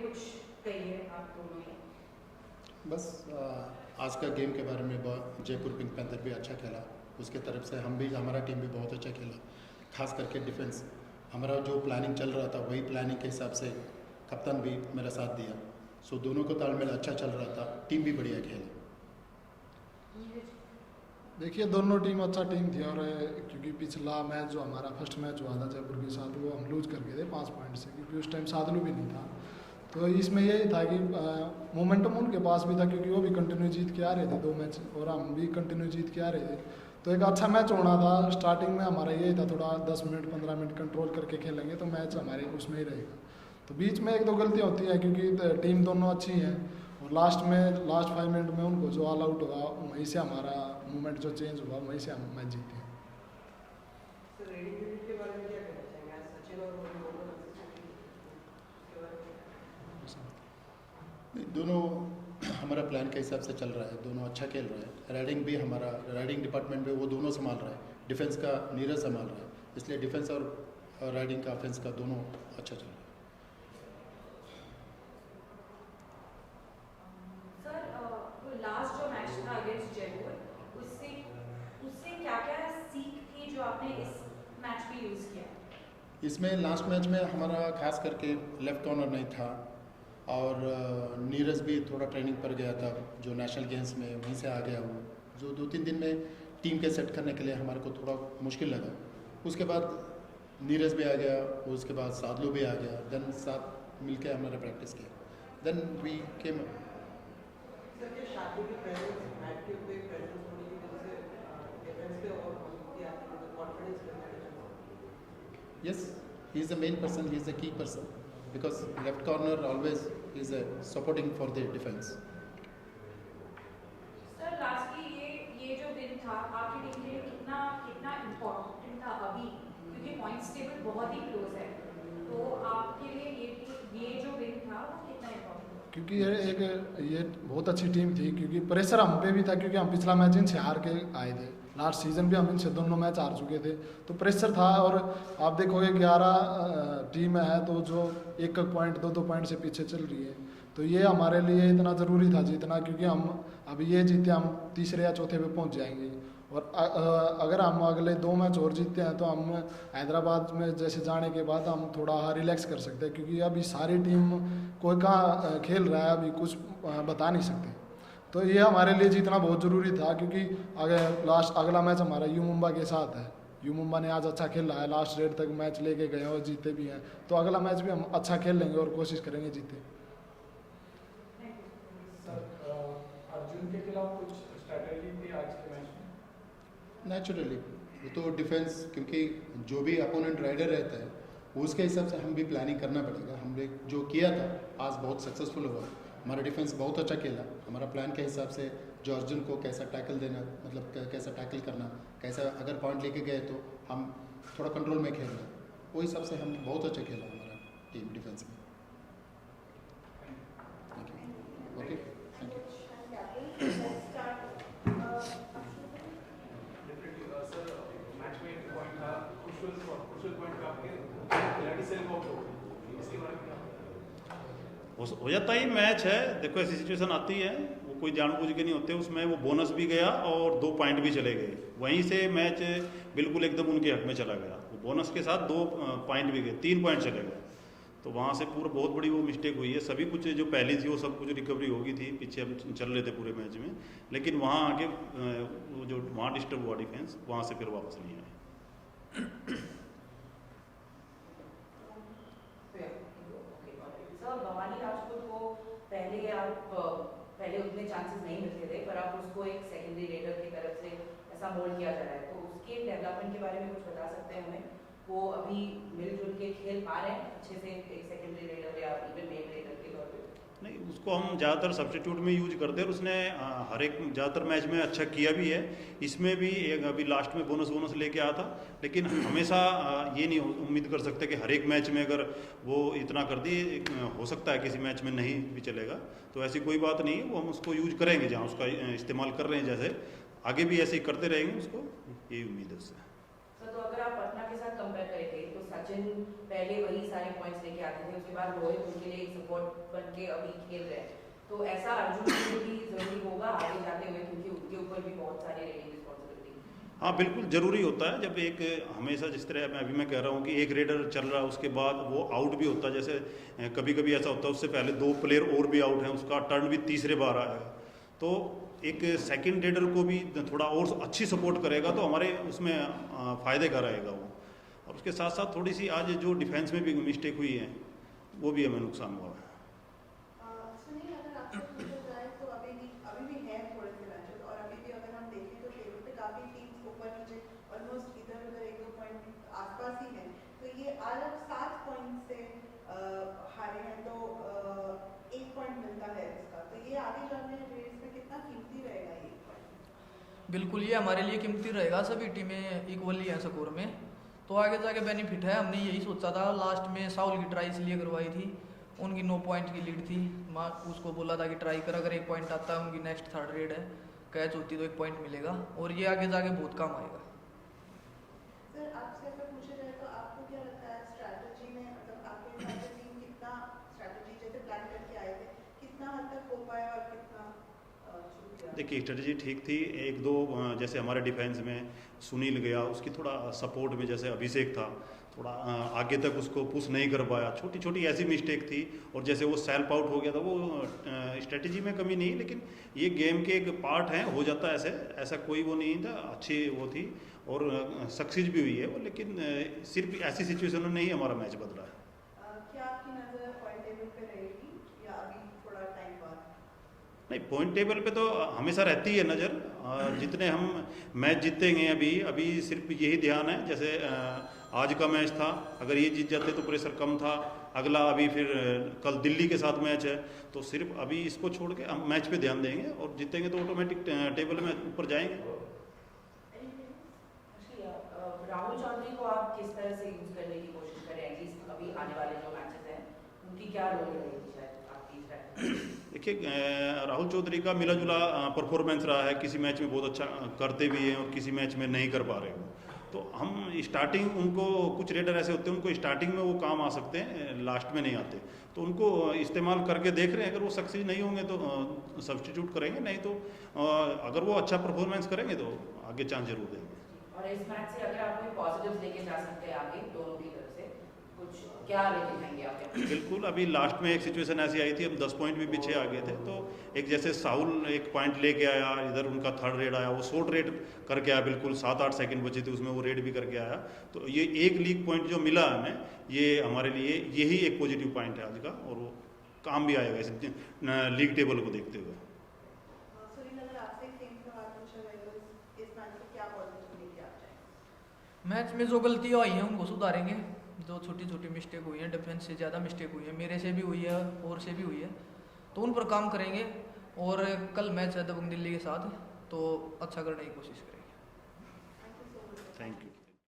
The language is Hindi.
कुछ कहिए आप दोनों ही। बस आज का गेम के बारे में जयपुर पिंक पैंथर भी अच्छा खेला, उसके तरफ से हम भी, हमारा टीम भी बहुत अच्छा खेला, खास करके डिफेंस। हमारा जो प्लानिंग चल रहा था वही प्लानिंग के हिसाब से कप्तान भी मेरा साथ दिया, सो दोनों को तालमेल अच्छा चल रहा था, टीम भी बढ़िया खेला। देखिए दोनों टीम अच्छा टीम थी, और क्योंकि पिछला मैच जो हमारा फर्स्ट मैच हुआ था जयपुर के साथ, वो हम लूज कर गए थे 5 पॉइंट से, क्योंकि उस टाइम सादलू भी नहीं था। तो इसमें यही था कि मोमेंटम उनके पास भी था, क्योंकि वो भी कंटिन्यू जीत के आ रहे थे 2 मैच, और हम भी कंटिन्यू जीत के आ रहे थे। तो एक अच्छा मैच होना था। स्टार्टिंग में हमारा यही था, थोड़ा 10 मिनट 15 मिनट कंट्रोल करके खेलेंगे तो मैच हमारे उसमें ही रहेगा। तो बीच में 1-2 गलतियाँ होती हैं, क्योंकि टीम दोनों अच्छी हैं, और लास्ट 5 मिनट में उनको जो ऑल आउट हुआ, वहीं से हमारा मूवमेंट जो चेंज हुआ, वहीं से हम मैच जीते। दोनों हमारा प्लान के हिसाब से चल रहा है, दोनों अच्छा खेल रहे हैं। राइडिंग भी हमारा, राइडिंग डिपार्टमेंट में वो दोनों संभाल रहा है, डिफेंस का नीरज संभाल रहा है, इसलिए डिफेंस और राइडिंग का ऑफेंस का दोनों अच्छा चल रहा है। सर लास्ट जो मैच था अगेंस्ट जयपुर, उससे क्या क्या सीख थी जो आपने इस मैच में यूज़ किया? इसमें लास्ट मैच में हमारा खास करके लेफ्ट कॉर्नर नहीं था, और नीरज भी थोड़ा ट्रेनिंग पर गया था, जो नेशनल गेम्स में वहीं से आ गया वो, जो 2-3 दिन में टीम के सेट करने के लिए हमारे को थोड़ा मुश्किल लगा। उसके बाद नीरज भी आ गया, उसके बाद सादलू भी आ गया, देन साथ मिलके हमारा प्रैक्टिस किया, then we came. Yes, he is the main person, he is the key person, because left corner always is a supporting for the defense. Sir lastly ये जो विन था आपकी टीम के लिए कितना इम्पोर्टेंट था अभी, क्योंकि पॉइंट्स टेबल बहुत ही क्लोज है, तो आपके लिए ये जो विन था वो कितना इम्पोर्टेंट? क्योंकि ये बहुत अच्छी टीम थी, क्योंकि प्रेशर हम पे भी था, क्योंकि हम पिछला मैच इनसे हार के आए थे, लास्ट सीजन भी हम इनसे दोनों मैच हार चुके थे, तो प्रेशर था। और आप देखोगे 11 टीम है, तो जो 1 पॉइंट 2 पॉइंट से पीछे चल रही है, तो ये हमारे लिए इतना ज़रूरी था जीतना, क्योंकि हम अभी ये जीते हम तीसरे या चौथे पे पहुंच जाएंगे, और अगर हम अगले 2 मैच और जीतते हैं तो हम हैदराबाद में जैसे जाने के बाद हम थोड़ा रिलैक्स कर सकते हैं, क्योंकि अभी सारी टीम कोई कहाँ खेल रहा है अभी कुछ बता नहीं सकते। तो ये हमारे लिए जीतना बहुत ज़रूरी था, क्योंकि अगर अगला मैच हमारा यू मुंबा के साथ है, यू मुंबा ने आज अच्छा खेला है, लास्ट रेड तक मैच लेके गए और जीते भी हैं, तो अगला मैच भी हम अच्छा खेल लेंगे और कोशिश करेंगे जीते। अर्जुन के खिलाफ कुछ स्ट्रैटेजी थी आज के मैच में? नेचुरली वो तो डिफेंस, क्योंकि जो भी अपोनेंट राइडर रहता है उसके हिसाब से हम भी प्लानिंग करना पड़ेगा। हमने जो किया था आज बहुत सक्सेसफुल हुआ, हमारा डिफेंस बहुत अच्छा खेला। हमारा प्लान के हिसाब से जो अर्जुन को कैसा टैकल देना, मतलब कैसा टैकल करना, कैसा अगर पॉइंट लेके गए तो हम थोड़ा कंट्रोल में खेलना, वो हिसाब से हम बहुत अच्छा खेला हमारा टीम डिफेंस में। Okay, thank you. Sir match में एक पॉइंट था, क्रूशियल पॉइंट का आपके खिलाड़ी से आउट हो गए, इसके बारे में क्या? हो जाता ही मैच है, देखो ऐसी सिचुएशन आती है, वो कोई जानबूझ के नहीं होते, उसमें वो बोनस भी गया और 2 पॉइंट भी चले गए, वहीं से मैच बिल्कुल एकदम उनके हक में चला गया, वो बोनस के साथ 2 पॉइंट भी गए, 3 पॉइंट चले गए, तो वहाँ से पूरा बहुत बड़ी वो मिस्टेक हुई है। सभी कुछ जो पहली थी वो सब कुछ रिकवरी होगी थी, पीछे हम चल रहे थे पूरे मैच में, लेकिन वहाँ आके वो जो वहाँ डिस्टर्ब हुआ डिफेंस, वहाँ से फिर वापस नहीं आए। सर भवानी राजपूत को पहले उतने चांसेस नहीं मिलते थे, पर अब उसको एक सेकेंडरी रेडर की तरफ से ऐसा मोल्ड किया जा रहा है, तो उसके डेवलपमेंट के बारे में कुछ बता सकते हैं हमें? वो अभी मिलजुल के खेल पा रहे हैं अच्छे से एक सेकेंडरी रेडर या इवन मेन रेडर के तौर पे? नहीं, उसको हम ज़्यादातर सब्स्टिट्यूट में यूज करते हैं, और उसने हर एक ज़्यादातर मैच में अच्छा किया भी है। इसमें भी एक अभी लास्ट में बोनस लेके आया था, लेकिन हमेशा ये नहीं उम्मीद कर सकते कि हर एक मैच में अगर वो इतना कर दिए, हो सकता है किसी मैच में नहीं भी चलेगा, तो ऐसी कोई बात नहीं है, वो हम उसको यूज करेंगे जहाँ उसका इस्तेमाल कर रहे हैं, जैसे आगे भी ऐसे ही करते रहेंगे, उसको यही उम्मीद है उससे। सर तो अगर आप पटना के साथ कंपेयर करेंगे तो सचिन पहले वही सारे पॉइंट्स लेके आते थे, उसके बाद रोहित उनके लिए एक सपोर्ट बन के अभी खेल रहे हैं, तो ऐसा अर्जुन के लिए भी जरूरी होगा आगे जाते हुए, क्योंकि उनके ऊपर भी बहुत सारी रेडिंग रिस्पॉन्सिबिलिटी। हाँ बिल्कुल ज़रूरी होता है, जब एक हमेशा जिस तरह मैं कह रहा हूँ कि एक रेडर चल रहा है उसके बाद वो आउट भी होता है, जैसे कभी कभी ऐसा होता है उससे पहले 2 प्लेयर और भी आउट हैं, उसका टर्न भी तीसरे बार आएगा, तो एक सेकंड रेडर को भी थोड़ा और अच्छी सपोर्ट करेगा तो हमारे उसमें फ़ायदे का रहेगा वो। और उसके साथ साथ थोड़ी सी आज जो डिफेंस में भी मिस्टेक हुई है वो भी हमें नुकसान हुआ है। सुनील, अगर आपसे पूछा जाए तो अभी भी है थोड़े से मैचेस, और अभी भी अगर हम देखें तो टेबल पे काफी टीम्स ऊपर नीचे ऑलमोस्ट इधर उधर 1-2 पॉइंट आसपास ही है, तो ये आज आप 7 पॉइंट से हारे हैं, तो 1 पॉइंट मिलता है इसका, तो ये आगे जाने रेस में कितना कीमती रहेगा ये पॉइंट? बिल्कुल, ये हमारे लिए कीमती रहेगा, सभी टीमें इक्वली हैं स्कोर में, तो आगे जाके बेनिफिट है। हमने यही सोचा था, लास्ट में साउल की ट्राई इसलिए करवाई थी, उनकी 9 पॉइंट की लीड थी, उसको बोला था कि ट्राई कर, अगर 1 पॉइंट आता है, उनकी नेक्स्ट 3rd रेड है, कैच होती तो 1 पॉइंट मिलेगा, और ये आगे जाके बहुत काम आएगा। सर, आपसे अगर पूछा जाए तो आपको क्या लगता है स्ट्रैटेजी में, मतलब आपके हिसाब से टीम कितना स्ट्रैटेजी जैसे प्लान करके आए थे, कितना हद तक हो पाया और कितना छूट गया? देखिए स्ट्रेटजी ठीक थी, 1-2 जैसे हमारे डिफेंस में सुनील गया, उसकी थोड़ा सपोर्ट में जैसे अभिषेक था, थोड़ा आगे तक उसको पुश नहीं कर पाया, छोटी छोटी ऐसी मिस्टेक थी, और जैसे वो सेल्फ आउट हो गया था, वो स्ट्रेटजी में कमी नहीं, लेकिन ये गेम के एक पार्ट है, हो जाता है ऐसा कोई वो नहीं था, अच्छी वो थी और सक्सेस भी हुई है वो, लेकिन सिर्फ ऐसी सिचुएशनों ने ही हमारा मैच बदला है। क्या आपकी नज़र पॉइंट टेबल पे रहेगी या अभी थोड़ा टाइम बाद? नहीं, पॉइंट टेबल पे तो हमेशा रहती है नज़र, जितने हम मैच जीतेंगे अभी सिर्फ यही ध्यान है, जैसे आज का मैच था, अगर ये जीत जाते तो प्रेशर कम था, अगला अभी फिर कल दिल्ली के साथ मैच है, तो सिर्फ अभी इसको छोड़ के हम मैच पे ध्यान देंगे, और जीतेंगे तो ऑटोमेटिक टेबल में ऊपर जाएंगे। राहुल चौधरी को आप किस तरह से यूज करने की कोशिश करें, एटलीस्ट अभी आने वाले जो मैचेस हैं उनकी क्या रोल रहेगी शायद आपकी स्ट्रैटेजी? देखिए राहुल चौधरी का मिला जुला परफॉर्मेंस रहा है, किसी मैच में बहुत अच्छा करते भी हैं और किसी मैच में नहीं कर पा रहे हो, तो हम स्टार्टिंग उनको, कुछ रेडर ऐसे होते हैं उनको स्टार्टिंग में वो काम आ सकते हैं, लास्ट में नहीं आते, तो उनको इस्तेमाल करके देख रहे हैं, अगर वो सक्सेस नहीं होंगे तो सब्स्टिट्यूट करेंगे, नहीं तो अगर वो अच्छा परफॉर्मेंस करेंगे तो आगे चांस जरूर देंगे। और इस मैच से अगर आप कोई पॉजिटिव्स लेके जा सकते हैं आगे दोनों की तरफ से, कुछ क्या लेके जाएंगे आप? बिल्कुल, अभी लास्ट में एक सिचुएशन ऐसी आई थी, हम 10 पॉइंट भी पीछे आ गए थे, तो एक जैसे साउल 1 पॉइंट लेके आया, इधर उनका 3rd रेड आया, वो शॉर्ट रेड करके आया, बिल्कुल 7-8 सेकंड बचे थे उसमें, वो रेड भी करके आया, तो ये एक लीग पॉइंट जो मिला हमें, ये हमारे लिए यही एक पॉजिटिव पॉइंट है आज का, और वो काम भी आएगा इस लीग टेबल को देखते हुए। मैच में जो गलतियाँ हुई हैं उनको सुधारेंगे, जो छोटी छोटी मिस्टेक हुई है, डिफेंस से ज़्यादा मिस्टेक हुई है, मेरे से भी हुई है और से भी हुई है, तो उन पर काम करेंगे, और कल मैच है दबंग दिल्ली के साथ, तो अच्छा करने की कोशिश करेंगे। Thank you.